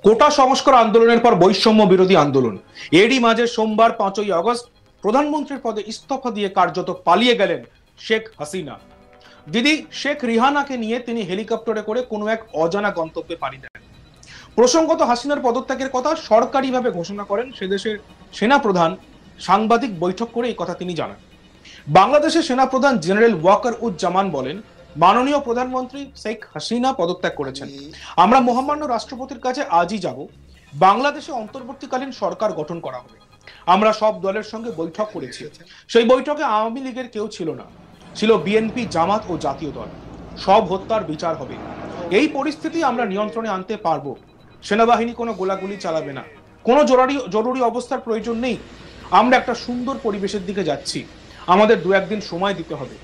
কোটা সংস্কার আন্দোলনের পর বৈষম্য বিরোধী আন্দোলন। এরই মাঝে সোমবার 5ই আগস্ট প্রধানমন্ত্রীর পদে ইস্তফা দিয়ে কার্যত পালিয়ে গেলেন শেখ হাসিনা। দিদি শেখ রিহানাকে নিয়ে তিনি হেলিকপ্টারে করে কোনো এক অজানা গন্তব্যে পাড়ি দেন। প্রসঙ্গত, হাসিনার পদত্যাগের কথা সরকারিভাবে ঘোষণা করেন সে দেশের সেনাপ্রধান। সাংবাদিক বৈঠক করে এই কথা তিনি জানান। বাংলাদেশের সেনাপ্রধান জেনারেল ওয়াকারুজ্জামান বলেন, মাননীয় প্রধানমন্ত্রী শেখ হাসিনা পদত্যাগ করেছেন। আমরা মহামান্য রাষ্ট্রপতির কাছে আজই যাব। বাংলাদেশে অন্তর্বর্তীকালীন সরকার গঠন করা হবে। আমরা সব দলের সঙ্গে বৈঠক করেছি। সেই বৈঠকে আওয়ামী লীগের কেউ ছিল না, ছিল বিএনপি, জামাত ও জাতীয় দল। সব হত্যার বিচার হবে। এই পরিস্থিতি আমরা নিয়ন্ত্রণে আনতে পারবো। সেনাবাহিনী কোনো গোলাগুলি চালাবে না। কোনো জরুরি অবস্থার প্রয়োজন নেই। আমরা একটা সুন্দর পরিবেশের দিকে যাচ্ছি। আমাদের দু একদিন সময় দিতে হবে।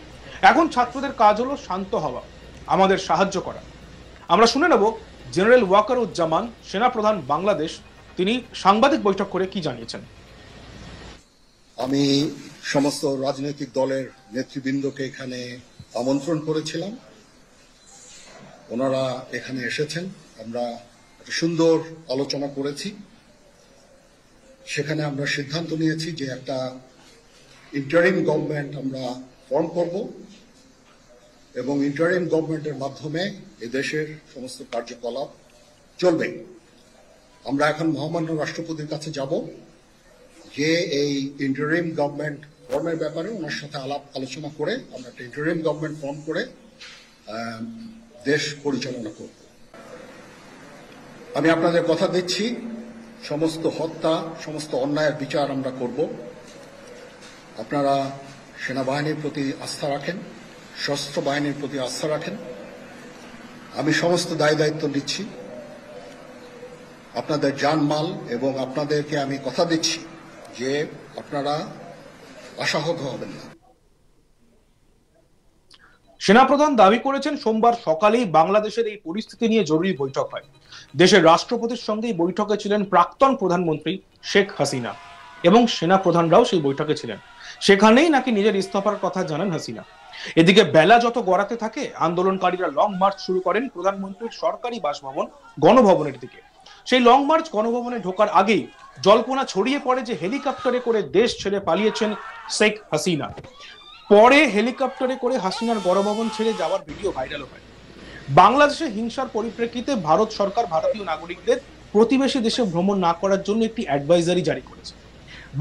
এখন ছাত্রদের কাজ হলো শান্ত হওয়া, আমাদের সাহায্য করা। আমরা শুনে নেব জেনারেল ওয়াকারুজ্জামান, সেনাপ্রধান বাংলাদেশ, তিনি সাংবাদিক বৈঠক করে কি জানিয়েছেন। আমি সমস্ত রাজনৈতিক দলের নেতৃবৃন্দকে এখানে আমন্ত্রণ করেছিলাম। ওনারা এখানে এসেছেন। আমরা একটা সুন্দর আলোচনা করেছি। সেখানে আমরা সিদ্ধান্ত নিয়েছি যে একটা ইন্টারিম গভর্নমেন্ট আমরা ফর্ম করব এবং ইন্টারিম গভর্নমেন্টের মাধ্যমে এদেশের সমস্ত কার্যকলাপ চলবে। আমরা এখন মহামান্য রাষ্ট্রপতির কাছে যাব যে এই ইন্টারিম গভর্নমেন্ট ফর্মের ব্যাপারে ওনার সাথে আলোচনা করে আমরা একটা ইন্টারিম গভর্নমেন্ট ফর্ম করে দেশ পরিচালনা করব। আমি আপনাদের কথা দিচ্ছি, সমস্ত হত্যা, সমস্ত অন্যায়ের বিচার আমরা করব। আপনারা সেনাবাহিনীর প্রতি আস্থা রাখেন, সশস্ত্র বাহিনীর প্রতি আস্থা রাখেন। আমি সমস্ত দায়িত্ব নিচ্ছি। আপনাদের জানমাল এবং আপনাদেরকে আমি কথা দিচ্ছি যে আপনারা আশাহত হবেন না। সেনাপ্রধান দাবি করেছেন, সোমবার সকালেই বাংলাদেশের এই পরিস্থিতি নিয়ে জরুরি বৈঠক হয়। দেশের রাষ্ট্রপতির সঙ্গে এই বৈঠকে ছিলেন প্রাক্তন প্রধানমন্ত্রী শেখ হাসিনা এবং সেনাপ্রধানরাও সেই বৈঠকে ছিলেন। সেখানেই নাকি নিজের ইস্তফার কথা জানান হাসিনা। এদিকে বেলা যত গড়াতে থাকে, আন্দোলনকারীরা লং মার্চ শুরু করেন প্রধানমন্ত্রীর সরকারি বাসভবন গণভবনের দিকে। সেই লং মার্চ গণভবনে ঢোকার আগেই জল্পনা ছড়িয়ে পড়ে যে হেলিকপ্টারে করে দেশ ছেড়ে পালিয়েছেন শেখ হাসিনা। পরে হেলিকপ্টারে করে হাসিনার গণভবন ছেড়ে যাওয়ার ভিডিও ভাইরাল হয়। বাংলাদেশে হিংসার পরিপ্রেক্ষিতে ভারত সরকার ভারতীয় নাগরিকদের প্রতিবেশী দেশে ভ্রমণ না করার জন্য একটি অ্যাডভাইজারি জারি করেছে।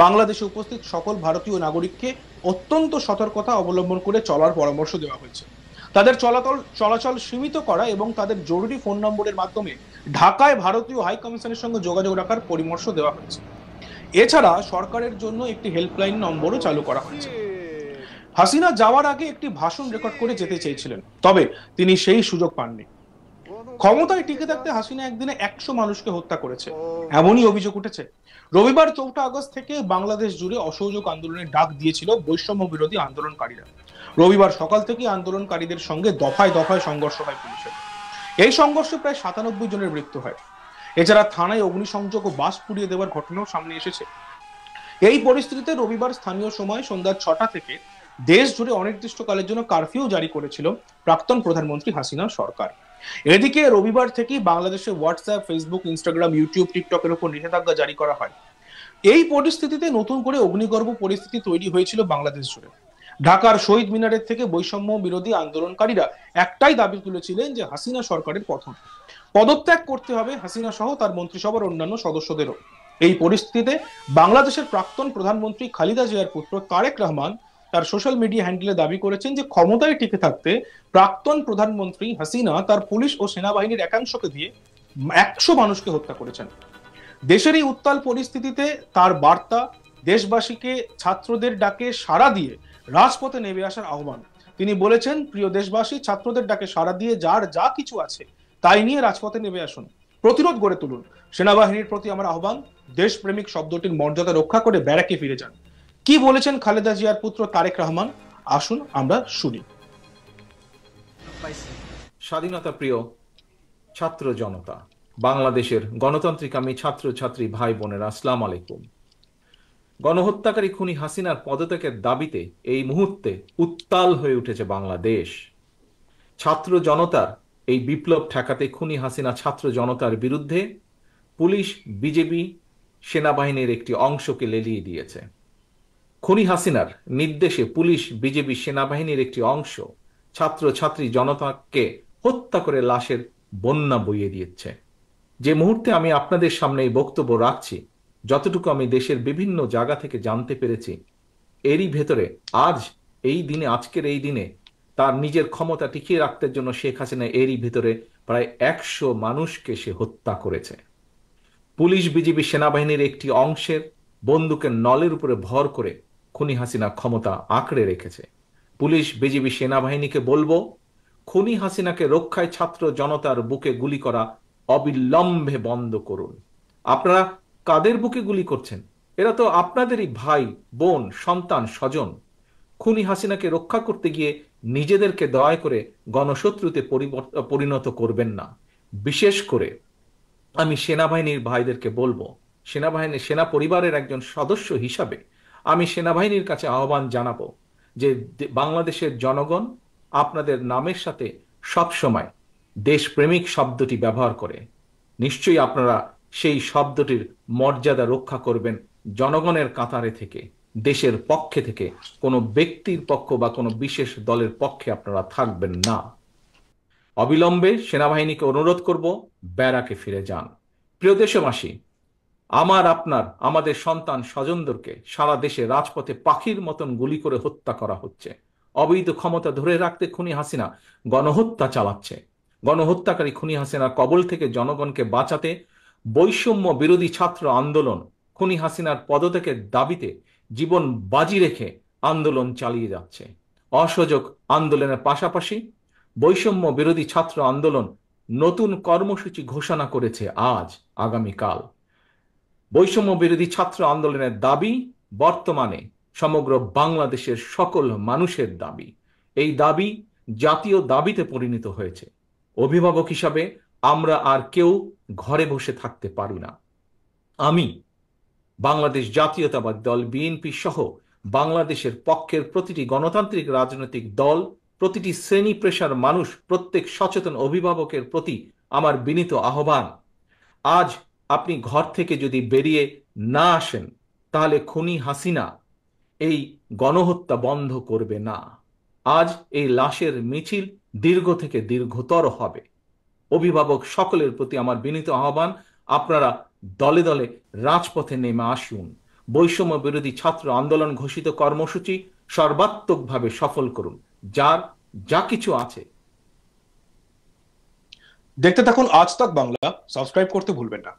বাংলাদেশে উপস্থিত সকল ভারতীয় নাগরিককে অত্যন্ত সতর্কতা অবলম্বন করে চলার পরামর্শ দেওয়া হয়েছে। তাদের চলাচল সীমিত করা এবং তাদের জরুরি ফোন নম্বরের মাধ্যমে ঢাকায় ভারতীয় হাই কমিশনের সঙ্গে যোগাযোগ রাখার পরামর্শ দেওয়া হয়েছে। এছাড়া সরকারের জন্য একটি হেল্পলাইন নম্বরও চালু করা হয়েছে। হাসিনা যাওয়ার আগে একটি ভাষণ রেকর্ড করে যেতে চেয়েছিলেন, তবে তিনি সেই সুযোগ পাননি। ক্ষমতায় টিকে থাকতে হাসিনা একদিনে 100 মানুষকে হত্যা করেছে, এমনই অভিযোগ উঠেছে। রবিবার 4 আগস্ট থেকে বাংলাদেশ জুড়ে অসহযোগ আন্দোলনের ডাক দিয়েছিল বৈষম্য বিরোধী আন্দোলনকারীরা। রবিবার সকাল থেকে আন্দোলনকারীদের সঙ্গে দফায় দফায় সংঘর্ষ হয় পুলিশের। এই সংঘর্ষে প্রায় 97 জনের মৃত্যু হয়। এছাড়া থানায় অগ্নিসংযোগ ও বাস পুড়িয়ে দেওয়ার ঘটনাও সামনে এসেছে। এই পরিস্থিতিতে রবিবার স্থানীয় সময় সন্ধ্যা 6টা থেকে দেশ জুড়ে অনির্দিষ্টকালের জন্য কারফিউ জারি করেছিল প্রাক্তন প্রধানমন্ত্রী হাসিনা সরকার। এদিকে রবিবার থেকেই বাংলাদেশে হোয়াটসঅ্যাপ, ফেসবুক, ইনস্টাগ্রাম, ইউটিউব, টিকটকের উপর নিষেধাজ্ঞা জারি করা হয়। এই পরিস্থিতিতে নতুন করে অগ্নিগর্ভ পরিস্থিতি তৈরি হয়েছিল বাংলাদেশ জুড়ে। ঢাকার শহীদ মিনারের থেকে বৈষম্য বিরোধী আন্দোলনকারীরা একটাই দাবি তুলেছিলেন যে হাসিনা সরকারের পদত্যাগ করতে হবে হাসিনা সহ তার মন্ত্রিসভার অন্যান্য সদস্যদেরও। এই পরিস্থিতিতে বাংলাদেশের প্রাক্তন প্রধানমন্ত্রী খালেদা জিয়ার পুত্র তারেক রহমান তার সোশ্যাল মিডিয়া হ্যান্ডেলে দাবি করেছেন যে ক্ষমতায় টিকে থাকতে প্রাক্তন প্রধানমন্ত্রী হাসিনা তার পুলিশ ও সেনাবাহিনীর একাংশকে দিয়ে 100 মানুষকে হত্যা করেছেন। দেশের এই উত্তাল পরিস্থিতিতে তার বার্তা, দেশবাসীকে ছাত্রদের ডাকে সাড়া দিয়ে রাজপথে নেমে আসার আহ্বান। তিনি বলেছেন, প্রিয় দেশবাসী, ছাত্রদের ডাকে সাড়া দিয়ে যার যা কিছু আছে তাই নিয়ে রাজপথে নেমে আসুন, প্রতিরোধ গড়ে তুলুন। সেনাবাহিনীর প্রতি আমার আহ্বান, দেশপ্রেমিক শব্দটির মর্যাদা রক্ষা করে ব্যারাকে ফিরে যান। কি বলেছেন খালেদা জিয়ার পুত্র তারেক রহমান, আসুন আমরা শুনি। স্বাধীনতা প্রিয় ছাত্র জনতা, বাংলাদেশের গণতান্ত্রিকামী ছাত্র ছাত্রী ভাই বোনেরা, আসসালামু আলাইকুম। গণহত্যাকারী খুনি হাসিনার পদত্যাগের দাবিতে এই মুহূর্তে উত্তাল হয়ে উঠেছে বাংলাদেশ। ছাত্র জনতার এই বিপ্লব ঠেকাতে খুনি হাসিনা ছাত্র জনতার বিরুদ্ধে পুলিশ, বিজেপি, সেনাবাহিনীর একটি অংশকে লেলিয়ে দিয়েছে। খুনি হাসিনার নির্দেশে পুলিশ, বিজেপি, সেনাবাহিনীর একটি অংশ ছাত্রছাত্রী জনতাকে হত্যা করে লাশের বন্যা বইয়ে দিয়েছে। যে মুহূর্তে আমি আপনাদের সামনে এই বক্তব্য রাখছি, যতটুকু আমি দেশের বিভিন্ন জায়গা থেকে জানতে পেরেছি, এরই ভেতরে আজকের এই দিনে তার নিজের ক্ষমতা টিকিয়ে রাখতে জন্য শেখ হাসিনা এরই ভেতরে প্রায় 100 মানুষকে সে হত্যা করেছে। পুলিশ, বিজিবি, সেনাবাহিনীর একটি অংশের বন্দুকের নলের উপরে ভর করে খুনি হাসিনা ক্ষমতা আঁকড়ে রেখেছে। পুলিশ, বিজিবি, সেনাবাহিনীকে বলবো, খুনি হাসিনাকে রক্ষায় ছাত্র জনতার বুকে গুলি করা অবিলম্বে বন্ধ করুন। আপনারা কাদের বুকে গুলি করছেন? এরা তো আপনাদেরই ভাই, বোন, সন্তান, স্বজন। খুনি হাসিনাকে রক্ষা করতে গিয়ে নিজেদেরকে দয়া করে গণশত্রুতে পরিণত করবেন না। বিশেষ করে আমি সেনাবাহিনীর ভাইদেরকে বলবো, সেনা পরিবারের একজন সদস্য হিসাবে আমি সেনাবাহিনীর কাছে আহ্বান জানাবো যে বাংলাদেশের জনগণ আপনাদের নামের সাথে সবসময় দেশপ্রেমিক শব্দটি ব্যবহার করে। নিশ্চয়ই আপনারা সেই শব্দটির মর্যাদা রক্ষা করবেন জনগণের কাতারে থেকে, দেশের পক্ষে থেকে। কোনো ব্যক্তির পক্ষ বা কোনো বিশেষ দলের পক্ষে আপনারা থাকবেন না। অবিলম্বে সেনাবাহিনীকে অনুরোধ করব, ব্যারাকে ফিরে যান। প্রিয় দেশবাসী, আমাদের সন্তান স্বজনদেরকে সারা দেশে রাজপথে পাখির মতন গুলি করে হত্যা করা হচ্ছে। অবৈধ ক্ষমতা ধরে রাখতে খুনি হাসিনা গণহত্যা চালাচ্ছে। গণহত্যাকারী খুনি হাসিনার কবল থেকে জনগণকে বাঁচাতে বৈষম্য বিরোধী ছাত্র আন্দোলন খুনি হাসিনার পদত্যাগের দাবিতে জীবন বাজি রেখে আন্দোলন চালিয়ে যাচ্ছে। অসহযোগ আন্দোলনের পাশাপাশি বৈষম্য বিরোধী ছাত্র আন্দোলন নতুন কর্মসূচি ঘোষণা করেছে আগামীকাল। বৈষম্য বিরোধী ছাত্র আন্দোলনের দাবি বর্তমানে সমগ্র বাংলাদেশের সকল মানুষের দাবি। এই দাবি জাতীয় দাবিতে পরিণত হয়েছে। অভিভাবক হিসাবে আমরা আর কেউ ঘরে বসে থাকতে পারি না। আমি বাংলাদেশ জাতীয়তাবাদী দল বিএনপি সহ বাংলাদেশের পক্ষের প্রতিটি গণতান্ত্রিক রাজনৈতিক দল, প্রতিটি শ্রেণী পেশার মানুষ, প্রত্যেক সচেতন অভিভাবকের প্রতি আমার বিনীত আহ্বান, আজ আপনি ঘর থেকে যদি বেরিয়ে না আসেন তাহলে খুনি হাসিনা এই গণহত্যা বন্ধ করবে না। আজ এই লাশের মিছিল দীর্ঘ থেকে দীর্ঘতর হবে। অভিভাবক সকলের প্রতি আমার বিনীত আহ্বান, আপনারা দলে দলে রাজপথে নেমে আসুন। বৈষম্য বিরোধী ছাত্র আন্দোলন ঘোষিত কর্মসূচি সর্বাত্মকভাবে সফল করুন। যা কিছু আছে। দেখতে থাকুন আজ তাক বাংলা, সাবস্ক্রাইব করতে ভুলবেন না।